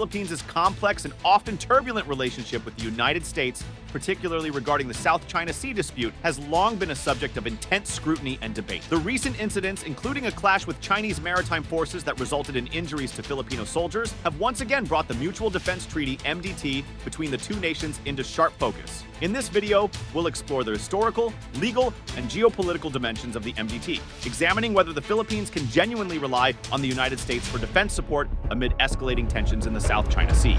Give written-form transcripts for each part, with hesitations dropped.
Philippines' complex and often turbulent relationship with the United States, particularly regarding the South China Sea dispute, has long been a subject of intense scrutiny and debate. The recent incidents, including a clash with Chinese maritime forces that resulted in injuries to Filipino soldiers, have once again brought the Mutual Defense Treaty (MDT) between the two nations into sharp focus. In this video, we'll explore the historical, legal, and geopolitical dimensions of the MDT, examining whether the Philippines can genuinely rely on the United States for defense support amid escalating tensions in the South China Sea.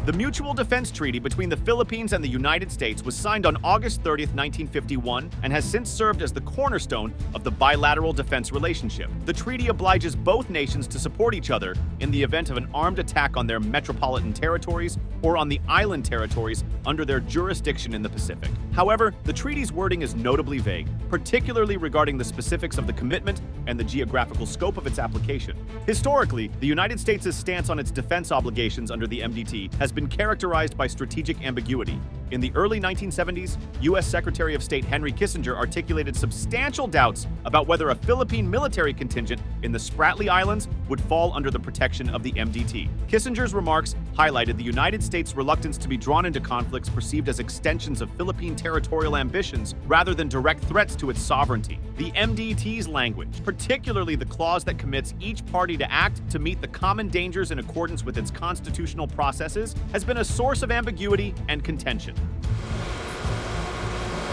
The Mutual Defense Treaty between the Philippines and the United States was signed on August 30, 1951, and has since served as the cornerstone of the bilateral defense relationship. The treaty obliges both nations to support each other in the event of an armed attack on their metropolitan territories or on the island territories under their jurisdiction in the Pacific. However, the treaty's wording is notably vague, particularly regarding the specifics of the commitment and the geographical scope of its application. Historically, the United States' stance on its defense obligations under the MDT has been characterized by strategic ambiguity. In the early 1970s, U.S. Secretary of State Henry Kissinger articulated substantial doubts about whether a Philippine military contingent in the Spratly Islands would fall under the protection of the MDT. Kissinger's remarks highlighted the United States' reluctance to be drawn into conflicts perceived as extensions of Philippine territorial ambitions rather than direct threats to its sovereignty. The MDT's language, particularly the clause that commits each party to act to meet the common dangers in accordance with its constitutional processes, has been a source of ambiguity and contention.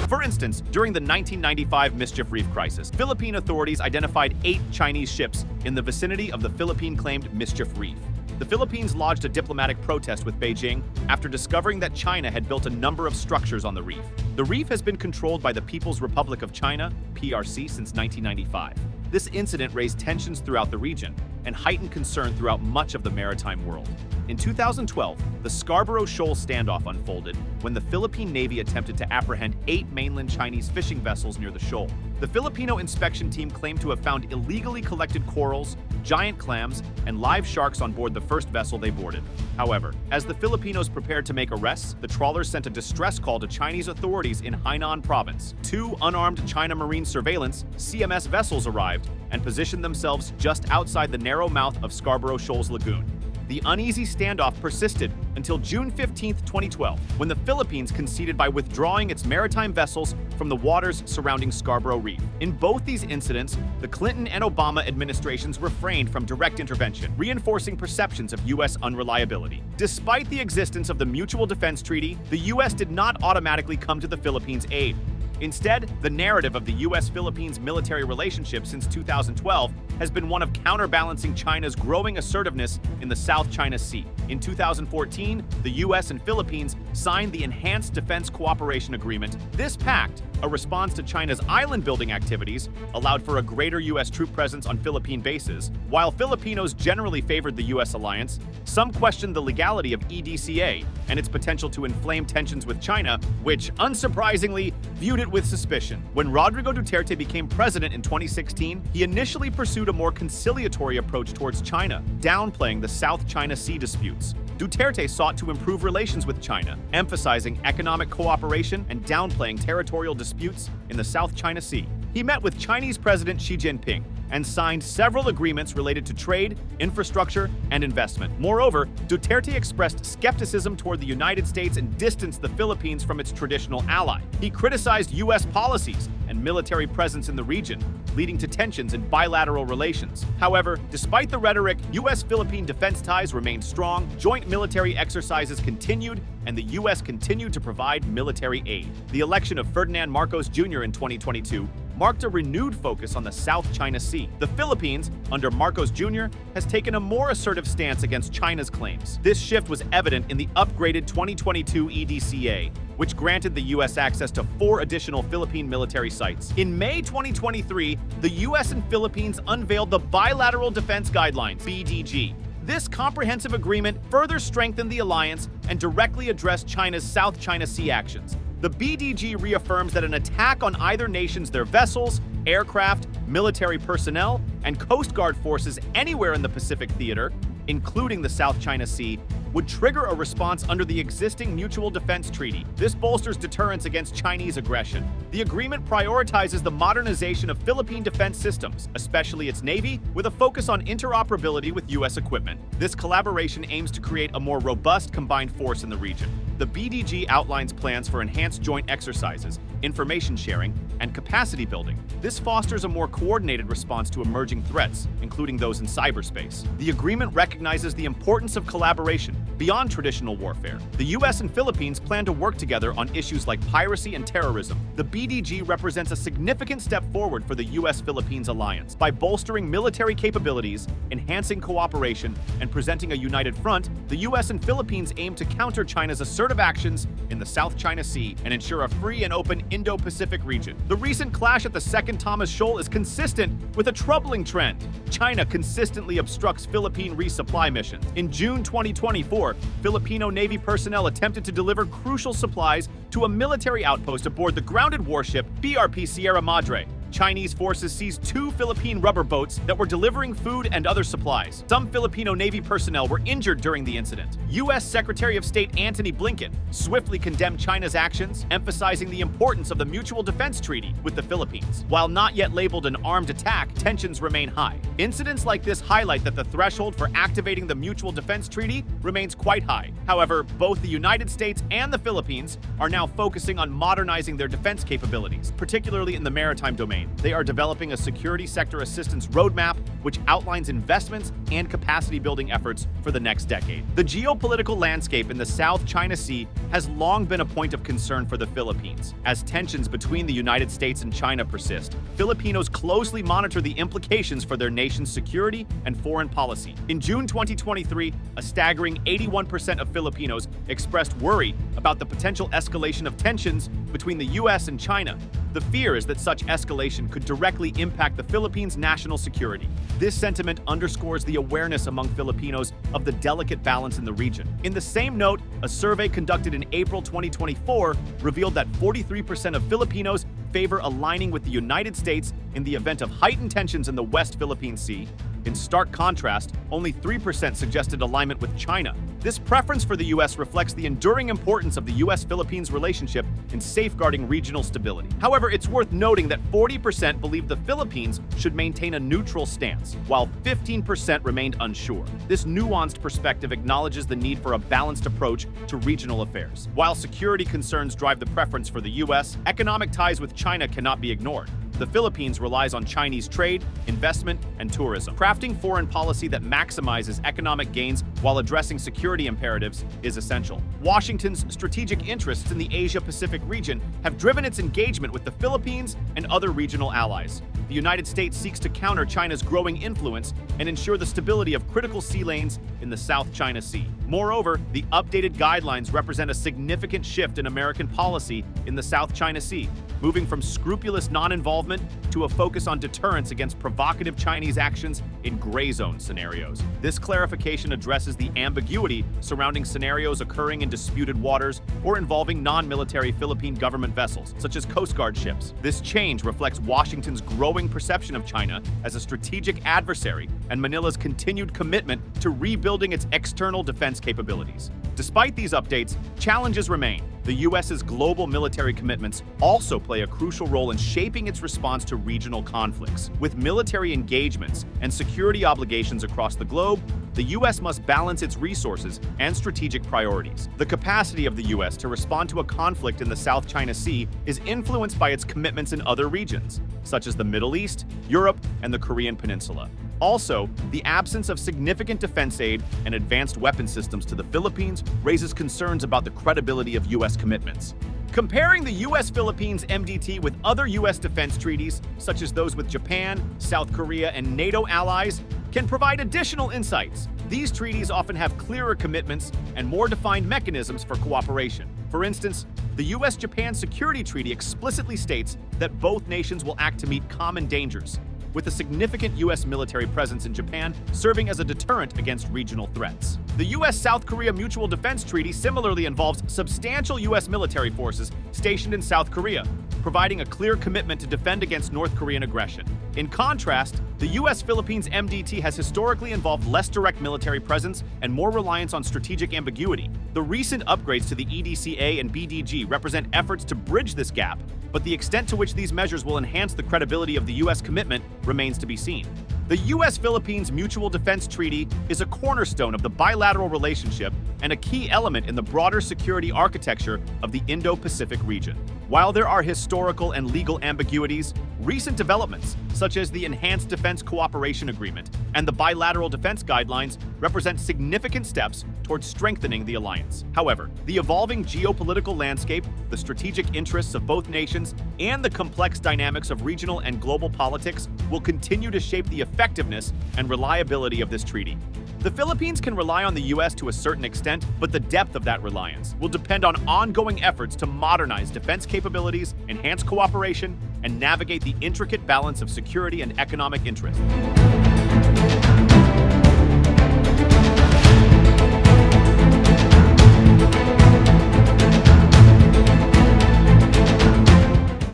For instance, during the 1995 Mischief Reef crisis, Philippine authorities identified 8 Chinese ships in the vicinity of the Philippine-claimed Mischief Reef. The Philippines lodged a diplomatic protest with Beijing after discovering that China had built a number of structures on the reef. The reef has been controlled by the People's Republic of China, PRC, since 1995. This incident raised tensions throughout the region and heightened concern throughout much of the maritime world. In 2012, the Scarborough Shoal standoff unfolded when the Philippine Navy attempted to apprehend 8 mainland Chinese fishing vessels near the shoal. The Filipino inspection team claimed to have found illegally collected corals, giant clams, and live sharks on board the first vessel they boarded. However, as the Filipinos prepared to make arrests, the trawlers sent a distress call to Chinese authorities in Hainan province. 2 unarmed China Marine Surveillance (CMS) vessels arrived and positioned themselves just outside the narrow mouth of Scarborough Shoal's lagoon. The uneasy standoff persisted until June 15, 2012, when the Philippines conceded by withdrawing its maritime vessels from the waters surrounding Scarborough Reef. In both these incidents, the Clinton and Obama administrations refrained from direct intervention, reinforcing perceptions of U.S. unreliability. Despite the existence of the Mutual Defense Treaty, the U.S. did not automatically come to the Philippines' aid. Instead, the narrative of the U.S.-Philippines military relationship since 2012 has been one of counterbalancing China's growing assertiveness in the South China Sea. In 2014, the U.S. and Philippines signed the Enhanced Defense Cooperation Agreement. This pact, a response to China's island-building activities, allowed for a greater U.S. troop presence on Philippine bases. While Filipinos generally favored the U.S. alliance, some questioned the legality of EDCA and its potential to inflame tensions with China, which, unsurprisingly, viewed it with suspicion. When Rodrigo Duterte became president in 2016, he initially pursued a more conciliatory approach towards China, downplaying the South China Sea disputes. Duterte sought to improve relations with China, emphasizing economic cooperation and downplaying territorial disputes in the South China Sea. He met with Chinese President Xi Jinping and signed several agreements related to trade, infrastructure, and investment. Moreover, Duterte expressed skepticism toward the United States and distanced the Philippines from its traditional ally. He criticized U.S. policies and military presence in the region, leading to tensions in bilateral relations. However, despite the rhetoric, U.S.-Philippine defense ties remained strong, joint military exercises continued, and the U.S. continued to provide military aid. The election of Ferdinand Marcos Jr. in 2022 marked a renewed focus on the South China Sea. The Philippines, under Marcos Jr., has taken a more assertive stance against China's claims. This shift was evident in the upgraded 2022 EDCA, which granted the U.S. access to 4 additional Philippine military sites. In May 2023, the U.S. and Philippines unveiled the Bilateral Defense Guidelines, BDG. This comprehensive agreement further strengthened the alliance and directly addressed China's South China Sea actions. The BDG reaffirms that an attack on either nation's their vessels, aircraft, military personnel, and Coast Guard forces anywhere in the Pacific theater, including the South China Sea, would trigger a response under the existing Mutual Defense Treaty. This bolsters deterrence against Chinese aggression. The agreement prioritizes the modernization of Philippine defense systems, especially its navy, with a focus on interoperability with U.S. equipment. This collaboration aims to create a more robust combined force in the region. The BDG outlines plans for enhanced joint exercises, information sharing, and capacity building. This fosters a more coordinated response to emerging threats, including those in cyberspace. The agreement recognizes the importance of collaboration beyond traditional warfare. The U.S. and Philippines plan to work together on issues like piracy and terrorism. The BDG represents a significant step forward for the U.S.-Philippines alliance. By bolstering military capabilities, enhancing cooperation, and presenting a united front, the U.S. and Philippines aim to counter China's assertive actions in the South China Sea and ensure a free and open Indo-Pacific region. The recent clash at the Second Thomas Shoal is consistent with a troubling trend. China consistently obstructs Philippine resupply missions. In June 2024, Filipino Navy personnel attempted to deliver crucial supplies to a military outpost aboard the grounded warship BRP Sierra Madre. Chinese forces seized 2 Philippine rubber boats that were delivering food and other supplies. Some Filipino Navy personnel were injured during the incident. U.S. Secretary of State Antony Blinken swiftly condemned China's actions, emphasizing the importance of the Mutual Defense Treaty with the Philippines. While not yet labeled an armed attack, tensions remain high. Incidents like this highlight that the threshold for activating the Mutual Defense Treaty remains quite high. However, both the United States and the Philippines are now focusing on modernizing their defense capabilities, particularly in the maritime domain. They are developing a security sector assistance roadmap which outlines investments and capacity building efforts for the next decade. The geopolitical landscape in the South China Sea has long been a point of concern for the Philippines. As tensions between the United States and China persist, Filipinos closely monitor the implications for their nation's security and foreign policy. In June 2023, a staggering 81% of Filipinos expressed worry about the potential escalation of tensions between the U.S. and China. The fear is that such escalation could directly impact the Philippines' national security. This sentiment underscores the awareness among Filipinos of the delicate balance in the region. In the same note, a survey conducted in April 2024 revealed that 43% of Filipinos favor aligning with the United States in the event of heightened tensions in the West Philippine Sea. In stark contrast, only 3% suggested alignment with China. This preference for the U.S. reflects the enduring importance of the U.S.-Philippines relationship in safeguarding regional stability. However, it's worth noting that 40% believe the Philippines should maintain a neutral stance, while 15% remained unsure. This nuanced perspective acknowledges the need for a balanced approach to regional affairs. While security concerns drive the preference for the U.S., economic ties with China cannot be ignored. The Philippines relies on Chinese trade, investment, and tourism. Crafting foreign policy that maximizes economic gains while addressing security imperatives is essential. Washington's strategic interests in the Asia-Pacific region have driven its engagement with the Philippines and other regional allies. The United States seeks to counter China's growing influence and ensure the stability of critical sea lanes in the South China Sea. Moreover, the updated guidelines represent a significant shift in American policy in the South China Sea, moving from scrupulous non-involvement to a focus on deterrence against provocative Chinese actions in gray zone scenarios. This clarification addresses the ambiguity surrounding scenarios occurring in disputed waters or involving non-military Philippine government vessels, such as Coast Guard ships. This change reflects Washington's growing perception of China as a strategic adversary and Manila's continued commitment to rebuilding its external defense capabilities. Despite these updates, challenges remain. The U.S.'s global military commitments also play a crucial role in shaping its response to regional conflicts. With military engagements and security obligations across the globe, the U.S. must balance its resources and strategic priorities. The capacity of the U.S. to respond to a conflict in the South China Sea is influenced by its commitments in other regions, such as the Middle East, Europe, and the Korean Peninsula. Also, the absence of significant defense aid and advanced weapon systems to the Philippines raises concerns about the credibility of U.S. commitments. Comparing the U.S.-Philippines MDT with other U.S. defense treaties, such as those with Japan, South Korea, and NATO allies, can provide additional insights. These treaties often have clearer commitments and more defined mechanisms for cooperation. For instance, the U.S.-Japan Security Treaty explicitly states that both nations will act to meet common dangers, with a significant U.S. military presence in Japan serving as a deterrent against regional threats. The U.S.-South Korea Mutual Defense Treaty similarly involves substantial U.S. military forces stationed in South Korea, providing a clear commitment to defend against North Korean aggression. In contrast, the U.S.-Philippines MDT has historically involved less direct military presence and more reliance on strategic ambiguity. The recent upgrades to the EDCA and BDG represent efforts to bridge this gap, but the extent to which these measures will enhance the credibility of the U.S. commitment remains to be seen. The U.S.-Philippines Mutual Defense Treaty is a cornerstone of the bilateral relationship and a key element in the broader security architecture of the Indo-Pacific region. While there are historical and legal ambiguities, recent developments, such as the Enhanced Defense Cooperation Agreement and the Bilateral Defense Guidelines, represent significant steps towards strengthening the alliance. However, the evolving geopolitical landscape, the strategic interests of both nations, and the complex dynamics of regional and global politics will continue to shape the effectiveness and reliability of this treaty. The Philippines can rely on the U.S. to a certain extent, but the depth of that reliance will depend on ongoing efforts to modernize defense capabilities, enhance cooperation, and navigate the intricate balance of security and economic interest.